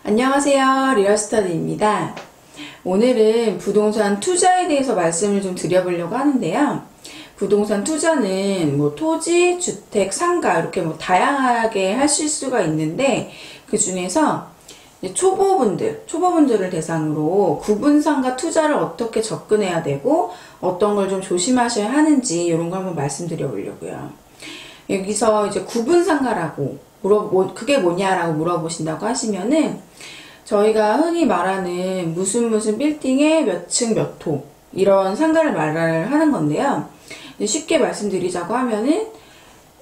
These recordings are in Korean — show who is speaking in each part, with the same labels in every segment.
Speaker 1: 안녕하세요, 리얼스터디입니다. 오늘은 부동산 투자에 대해서 말씀을 좀 드려보려고 하는데요. 부동산 투자는 뭐 토지, 주택, 상가 이렇게 뭐 다양하게 하실 수가 있는데 그 중에서 초보분들을 대상으로 구분상가 투자를 어떻게 접근해야 되고 어떤 걸 좀 조심하셔야 하는지 이런 거 한번 말씀드려보려고요. 여기서 이제 구분상가라고 그게 뭐냐라고 물어보신다고 하시면은 저희가 흔히 말하는 무슨 빌딩에 몇 층 몇 호 이런 상가를 말을 하는 건데요. 쉽게 말씀드리자고 하면은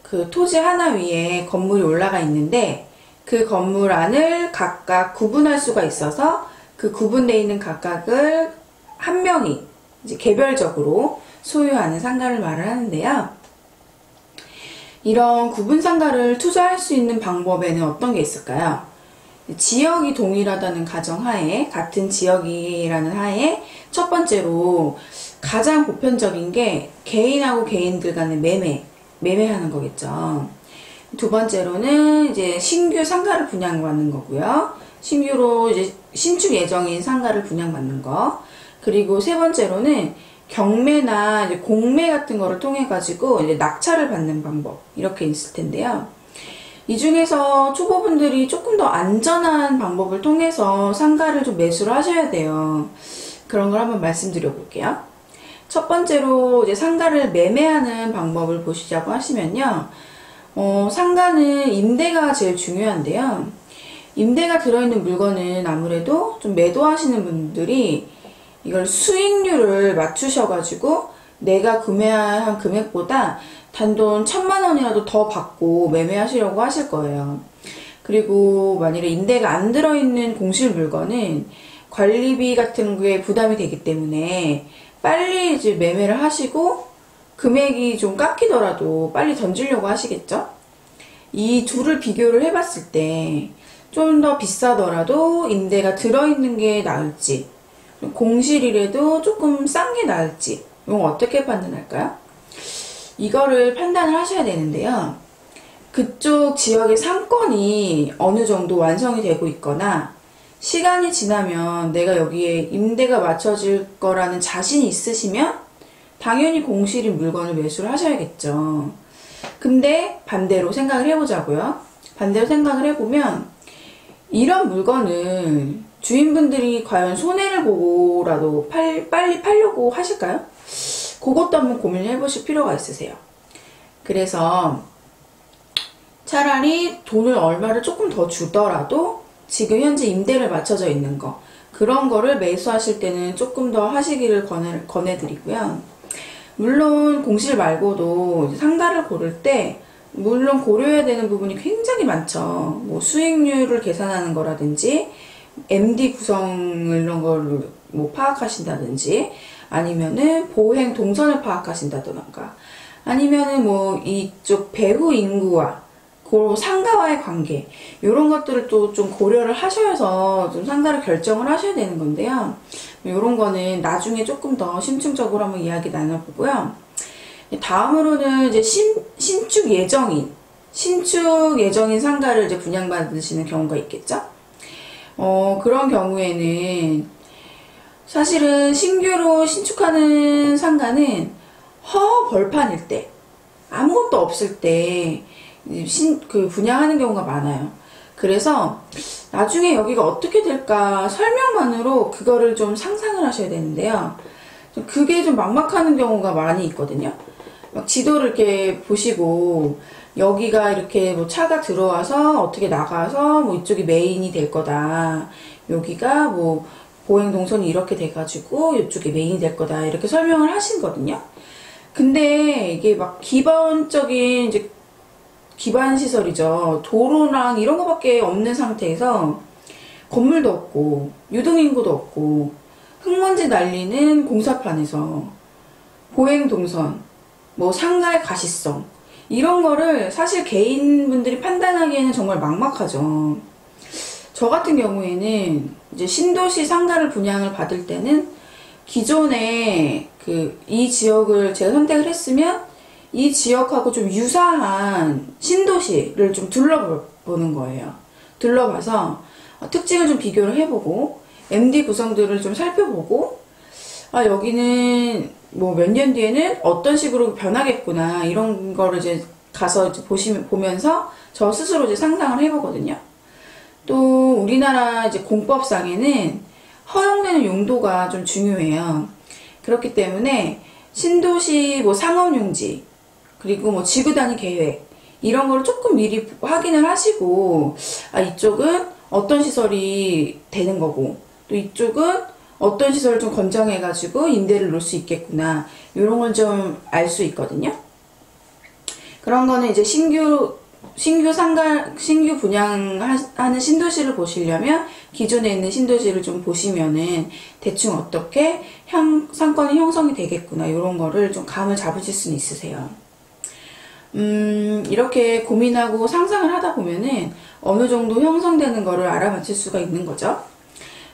Speaker 1: 그 토지 하나 위에 건물이 올라가 있는데 그 건물 안을 각각 구분할 수가 있어서 그 구분되어 있는 각각을 한 명이 이제 개별적으로 소유하는 상가를 말을 하는데요. 이런 구분상가를 투자할 수 있는 방법에는 어떤 게 있을까요? 지역이 동일하다는 가정하에, 같은 지역이라는 하에, 첫 번째로 가장 보편적인 게 개인하고 개인들 간의 매매하는 거겠죠. 두 번째로는 이제 신규 상가를 분양받는 거고요. 신규로 이제 신축 예정인 상가를 분양받는 거. 그리고 세 번째로는 경매나 이제 공매 같은 거를 통해 가지고 이제 낙찰을 받는 방법 이렇게 있을 텐데요. 이 중에서 초보분들이 조금 더 안전한 방법을 통해서 상가를 좀 매수를 하셔야 돼요. 그런 걸 한번 말씀드려 볼게요. 첫 번째로 이제 상가를 매매하는 방법을 보시자고 하시면요. 상가는 임대가 제일 중요한데요. 임대가 들어있는 물건은 아무래도 좀 매도하시는 분들이 이걸 수익률을 맞추셔가지고 내가 구매한 금액보다 단돈 1000만원이라도 더 받고 매매하시려고 하실 거예요. 그리고 만일에 임대가 안 들어있는 공실 물건은 관리비 같은 게 부담이 되기 때문에 빨리 이제 매매를 하시고 금액이 좀 깎이더라도 빨리 던지려고 하시겠죠? 이 둘을 비교를 해봤을 때 좀 더 비싸더라도 임대가 들어있는 게 나을지 공실이라도 조금 싼 게 나을지 이건 어떻게 판단할까요? 이거를 판단을 하셔야 되는데요. 그쪽 지역의 상권이 어느 정도 완성이 되고 있거나 시간이 지나면 내가 여기에 임대가 맞춰질 거라는 자신이 있으시면 당연히 공실인 물건을 매수를 하셔야겠죠. 근데 반대로 생각을 해보자고요. 반대로 생각을 해보면 이런 물건을 주인분들이 과연 손해를 보고라도 빨리 팔려고 하실까요? 그것도 한번 고민을 해보실 필요가 있으세요. 그래서 차라리 돈을 얼마를 조금 더 주더라도 지금 현재 임대를 맞춰져 있는 거 그런 거를 매수하실 때는 조금 더 하시기를 권해드리고요. 물론 공실 말고도 상가를 고를 때 물론 고려해야 되는 부분이 굉장히 많죠. 뭐 수익률을 계산하는 거라든지 MD 구성을 이런 거를 뭐 파악하신다든지 아니면은 보행 동선을 파악하신다던가 아니면은 뭐 이쪽 배후 인구와 그 상가와의 관계 이런 것들을 또 좀 고려를 하셔서 좀 상가를 결정을 하셔야 되는 건데요. 이런 거는 나중에 조금 더 심층적으로 한번 이야기 나눠보고요. 다음으로는 이제 신축 예정인 상가를 이제 분양받으시는 경우가 있겠죠. 그런 경우에는 사실은 신규로 신축하는 상가는 벌판일 때 아무것도 없을 때 분양하는 경우가 많아요. 그래서 나중에 여기가 어떻게 될까 설명만으로 그거를 좀 상상을 하셔야 되는데요. 그게 좀 막막하는 경우가 많이 있거든요. 막 지도를 이렇게 보시고 여기가 이렇게 뭐 차가 들어와서 어떻게 나가서 뭐 이쪽이 메인이 될 거다. 여기가 뭐 보행 동선이 이렇게 돼가지고 이쪽이 메인이 될 거다. 이렇게 설명을 하시거든요. 근데 이게 막 기본적인 이제 기반 시설이죠. 도로랑 이런 거밖에 없는 상태에서 건물도 없고 유동인구도 없고 흙먼지 날리는 공사판에서 보행 동선, 뭐 상가의 가시성 이런 거를 사실 개인분들이 판단하기에는 정말 막막하죠. 저 같은 경우에는 이제 신도시 상가를 분양을 받을 때는 기존에 이 지역을 제가 선택을 했으면 이 지역하고 좀 유사한 신도시를 좀 둘러보는 거예요. 둘러봐서 특징을 좀 비교를 해보고 MD 구성들을 좀 살펴보고 여기는 뭐 몇 년 뒤에는 어떤 식으로 변하겠구나 이런 거를 이제 가서 이제 보면서 저 스스로 이제 상상을 해보거든요. 또 우리나라 이제 공법상에는 허용되는 용도가 좀 중요해요. 그렇기 때문에 신도시 뭐 상업용지 그리고 뭐 지구단위 계획 이런 거를 조금 미리 확인을 하시고 이쪽은 어떤 시설이 되는 거고 또 이쪽은 어떤 시설을 좀 건정해가지고 임대를 놓을 수 있겠구나 이런 건 좀 알 수 있거든요. 그런 거는 이제 신규 분양하는 신도시를 보시려면 기존에 있는 신도시를 좀 보시면은 대충 어떻게 상권이 형성이 되겠구나 이런 거를 좀 감을 잡으실 수는 있으세요. 이렇게 고민하고 상상을 하다 보면은 어느 정도 형성되는 거를 알아맞힐 수가 있는 거죠.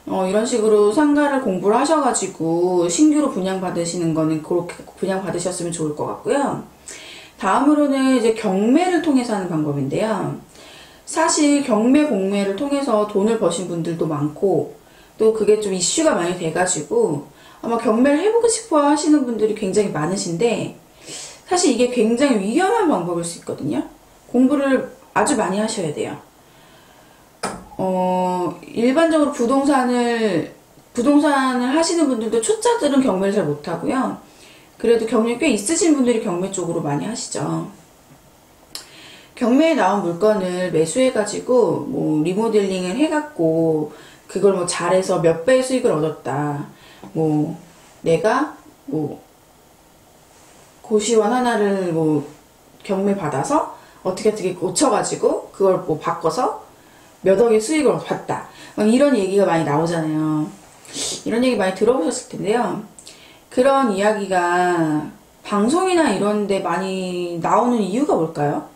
Speaker 1: 이런 식으로 상가를 공부를 하셔가지고 신규로 분양받으시는 거는 그렇게 분양받으셨으면 좋을 것 같고요. 다음으로는 이제 경매를 통해서 하는 방법인데요. 사실 경매 공매를 통해서 돈을 버신 분들도 많고 또 그게 좀 이슈가 많이 돼가지고 아마 경매를 해보고 싶어 하시는 분들이 굉장히 많으신데 사실 이게 굉장히 위험한 방법일 수 있거든요. 공부를 아주 많이 하셔야 돼요. 일반적으로 부동산을 하시는 분들도 초짜들은 경매를 잘 못하고요. 그래도 경력이 꽤 있으신 분들이 경매 쪽으로 많이 하시죠. 경매에 나온 물건을 매수해가지고 뭐 리모델링을 해갖고 그걸 뭐 잘해서 몇 배의 수익을 얻었다. 뭐 내가 뭐 고시원 하나를 뭐 경매 받아서 어떻게 고쳐가지고 그걸 뭐 바꿔서 몇 억의 수익을 봤다. 이런 얘기가 많이 나오잖아요. 이런 얘기 많이 들어보셨을 텐데요. 그런 이야기가 방송이나 이런 데 많이 나오는 이유가 뭘까요?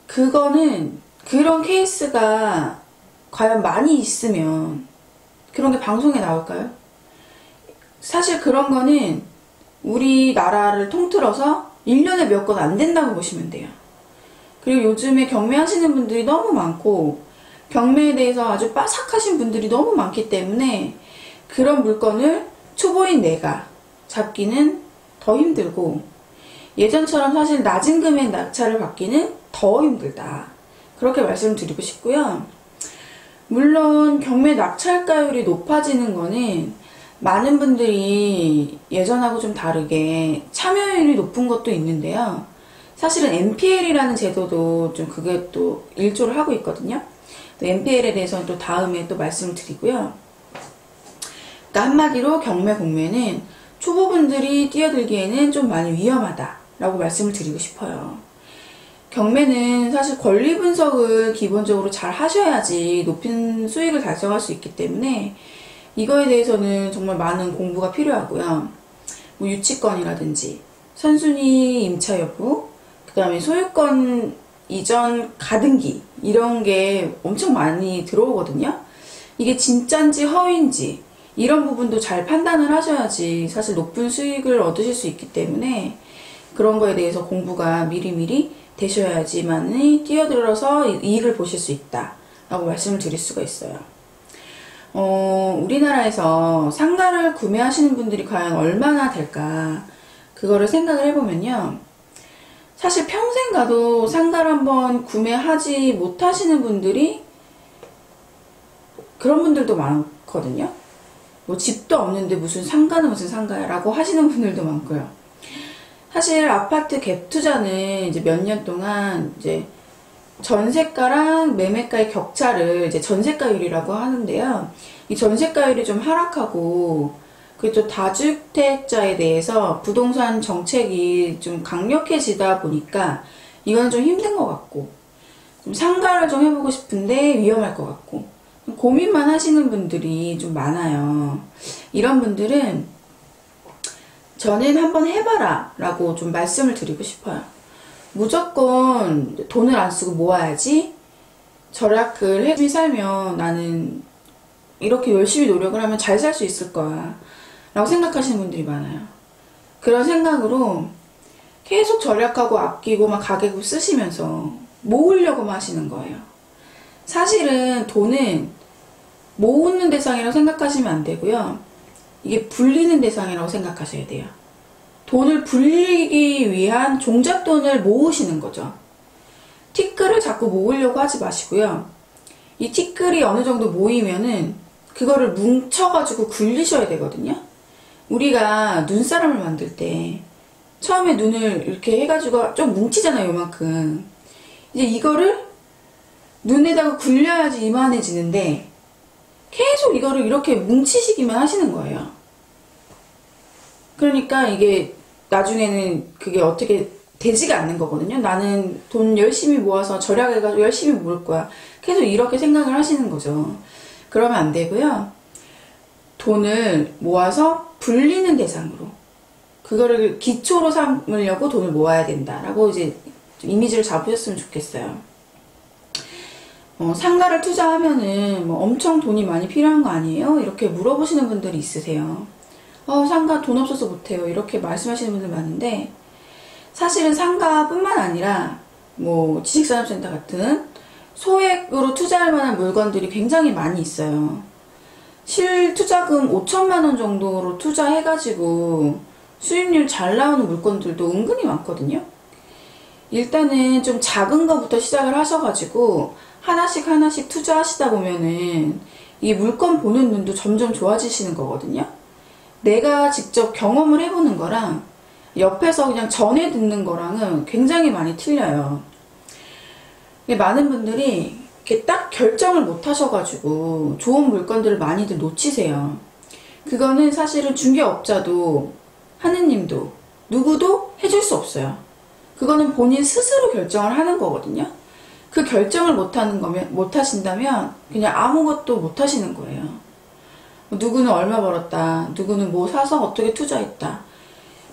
Speaker 1: 그거는 그런 케이스가 과연 많이 있으면 그런 게 방송에 나올까요? 사실 그런 거는 우리나라를 통틀어서 1년에 몇 건 안 된다고 보시면 돼요. 그리고 요즘에 경매하시는 분들이 너무 많고 경매에 대해서 아주 빠삭하신 분들이 너무 많기 때문에 그런 물건을 초보인 내가 잡기는 더 힘들고 예전처럼 사실 낮은 금액 낙찰을 받기는 더 힘들다. 그렇게 말씀을 드리고 싶고요. 물론 경매 낙찰가율이 높아지는 거는 많은 분들이 예전하고 좀 다르게 참여율이 높은 것도 있는데요. 사실은 NPL이라는 제도도 좀 그게 또 일조를 하고 있거든요. 또 NPL에 대해서는 또 다음에 또 말씀을 드리고요. 그러니까 한마디로 경매 공매는 초보분들이 뛰어들기에는 좀 많이 위험하다라고 말씀을 드리고 싶어요. 경매는 사실 권리 분석을 기본적으로 잘 하셔야지 높은 수익을 달성할 수 있기 때문에 이거에 대해서는 정말 많은 공부가 필요하고요. 뭐 유치권이라든지 선순위 임차 여부, 그 다음에 소유권 이전 가등기 이런 게 엄청 많이 들어오거든요. 이게 진짠지 허위인지 이런 부분도 잘 판단을 하셔야지 사실 높은 수익을 얻으실 수 있기 때문에 그런 거에 대해서 공부가 미리미리 되셔야지만이 뛰어들어서 이익을 보실 수 있다 라고 말씀을 드릴 수가 있어요. 우리나라에서 상가를 구매하시는 분들이 과연 얼마나 될까 그거를 생각을 해보면요. 사실 평생 가도 상가를 한번 구매하지 못하시는 분들이 그런 분들도 많거든요. 뭐 집도 없는데 무슨 상가는 무슨 상가야 라고 하시는 분들도 많고요. 사실 아파트 갭 투자는 이제 몇 년 동안 이제 전세가랑 매매가의 격차를 이제 전세가율이라고 하는데요. 이 전세가율이 좀 하락하고 그리고 또 다주택자에 대해서 부동산 정책이 좀 강력해지다 보니까 이건 좀 힘든 것 같고 좀 상가를 좀 해보고 싶은데 위험할 것 같고 고민만 하시는 분들이 좀 많아요. 이런 분들은 저는 한번 해봐라 라고 좀 말씀을 드리고 싶어요. 무조건 돈을 안 쓰고 모아야지 절약을 열심히 살면 나는 이렇게 열심히 노력을 하면 잘 살 수 있을 거야 라고 생각하시는 분들이 많아요. 그런 생각으로 계속 절약하고 아끼고 막 가계부 쓰시면서 모으려고만 하시는 거예요. 사실은 돈은 모으는 대상이라고 생각하시면 안 되고요. 이게 불리는 대상이라고 생각하셔야 돼요. 돈을 불리기 위한 종잣돈을 모으시는 거죠. 티끌을 자꾸 모으려고 하지 마시고요. 이 티끌이 어느 정도 모이면은 그거를 뭉쳐가지고 굴리셔야 되거든요. 우리가 눈사람을 만들 때 처음에 눈을 이렇게 해가지고 좀 뭉치잖아요, 요만큼. 이제 이거를 눈에다가 굴려야지 이만해지는데 계속 이거를 이렇게 뭉치시기만 하시는 거예요. 그러니까 이게 나중에는 그게 어떻게 되지가 않는 거거든요. 나는 돈 열심히 모아서 절약해가지고 열심히 모을 거야. 계속 이렇게 생각을 하시는 거죠. 그러면 안 되고요. 돈을 모아서 불리는 대상으로 그거를 기초로 삼으려고 돈을 모아야 된다라고 이제 이미지를 잡으셨으면 좋겠어요. 상가를 투자하면은 뭐 엄청 돈이 많이 필요한 거 아니에요? 이렇게 물어보시는 분들이 있으세요. 상가 돈 없어서 못해요. 이렇게 말씀하시는 분들 많은데 사실은 상가뿐만 아니라 뭐 지식산업센터 같은 소액으로 투자할 만한 물건들이 굉장히 많이 있어요. 실투자금 5천만 원 정도로 투자해가지고 수익률 잘 나오는 물건들도 은근히 많거든요. 일단은 좀 작은 거부터 시작을 하셔가지고 하나씩 하나씩 투자하시다 보면은 이 물건 보는 눈도 점점 좋아지시는 거거든요. 내가 직접 경험을 해보는 거랑 옆에서 그냥 전해 듣는 거랑은 굉장히 많이 틀려요. 많은 분들이 이렇게 딱 결정을 못 하셔가지고 좋은 물건들을 많이들 놓치세요. 그거는 사실은 중개업자도 하느님도 누구도 해줄 수 없어요. 그거는 본인 스스로 결정을 하는 거거든요. 그 결정을 못 하신다면 그냥 아무것도 못 하시는 거예요. 누구는 얼마 벌었다, 누구는 뭐 사서 어떻게 투자했다,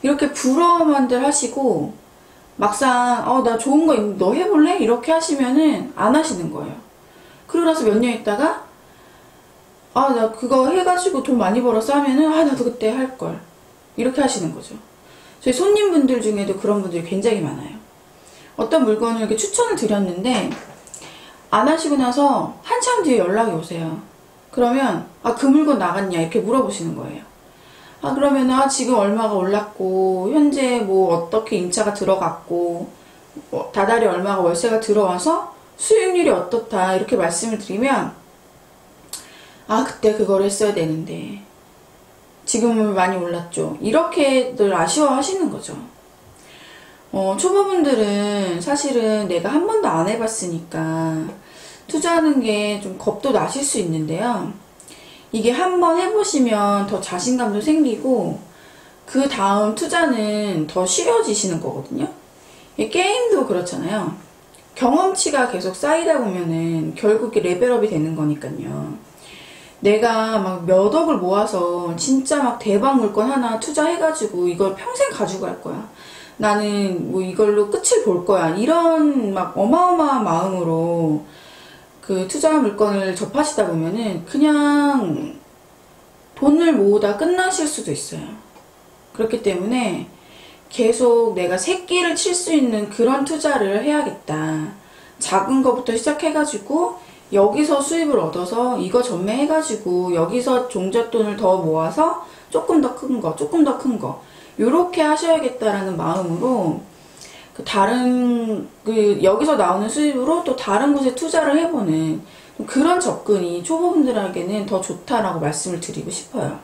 Speaker 1: 이렇게 부러워만들 하시고 막상 나 좋은 거 있는데 너 해볼래? 이렇게 하시면은 안 하시는 거예요. 그러고 나서 몇 년 있다가 나 그거 해가지고 돈 많이 벌었어 하면은 나도 그때 할걸, 이렇게 하시는 거죠. 저희 손님분들 중에도 그런 분들이 굉장히 많아요. 어떤 물건을 이렇게 추천을 드렸는데 안 하시고 나서 한참 뒤에 연락이 오세요. 그러면 그 물건 나갔냐 이렇게 물어보시는 거예요. 그러면 지금 얼마가 올랐고 현재 뭐 어떻게 임차가 들어갔고 다달이 얼마가 월세가 들어와서 수익률이 어떻다 이렇게 말씀을 드리면 그때 그걸 했어야 되는데 지금은 많이 올랐죠, 이렇게들 아쉬워하시는 거죠. 초보분들은 사실은 내가 한 번도 안 해봤으니까 투자하는 게 좀 겁도 나실 수 있는데요. 이게 한번 해보시면 더 자신감도 생기고 그 다음 투자는 더 쉬워지시는 거거든요. 게임도 그렇잖아요. 경험치가 계속 쌓이다 보면은 결국에 레벨업이 되는 거니까요. 내가 막 몇 억을 모아서 진짜 막 대박 물건 하나 투자해가지고 이걸 평생 가지고 갈 거야, 나는 뭐 이걸로 끝을 볼 거야, 이런 막 어마어마한 마음으로 그 투자 물건을 접하시다 보면은 그냥 돈을 모으다 끝나실 수도 있어요. 그렇기 때문에 계속 내가 새끼를 칠 수 있는 그런 투자를 해야겠다. 작은 거부터 시작해가지고 여기서 수입을 얻어서 이거 전매해가지고 여기서 종잣돈을 더 모아서 조금 더 큰 거, 조금 더 큰 거, 요렇게 하셔야겠다라는 마음으로 여기서 나오는 수입으로 또 다른 곳에 투자를 해보는 그런 접근이 초보분들에게는 더 좋다라고 말씀을 드리고 싶어요.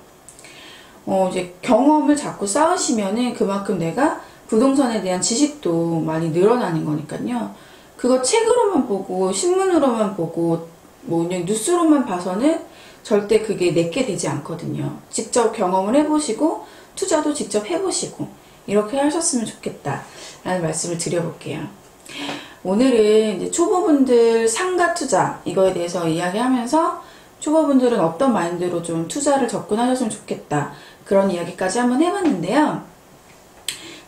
Speaker 1: 이제 경험을 자꾸 쌓으시면은 그만큼 내가 부동산에 대한 지식도 많이 늘어나는 거니까요. 그거 책으로만 보고 신문으로만 보고 뭐 그냥 뉴스로만 봐서는 절대 그게 내게 되지 않거든요. 직접 경험을 해보시고 투자도 직접 해보시고 이렇게 하셨으면 좋겠다 라는 말씀을 드려볼게요. 오늘은 이제 초보분들 상가 투자 이거에 대해서 이야기하면서 초보분들은 어떤 마인드로 좀 투자를 접근하셨으면 좋겠다, 그런 이야기까지 한번 해봤는데요.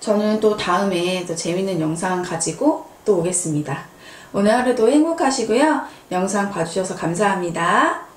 Speaker 1: 저는 또 다음에 또 재밌는 영상 가지고 또 오겠습니다. 오늘 하루도 행복하시고요. 영상 봐주셔서 감사합니다.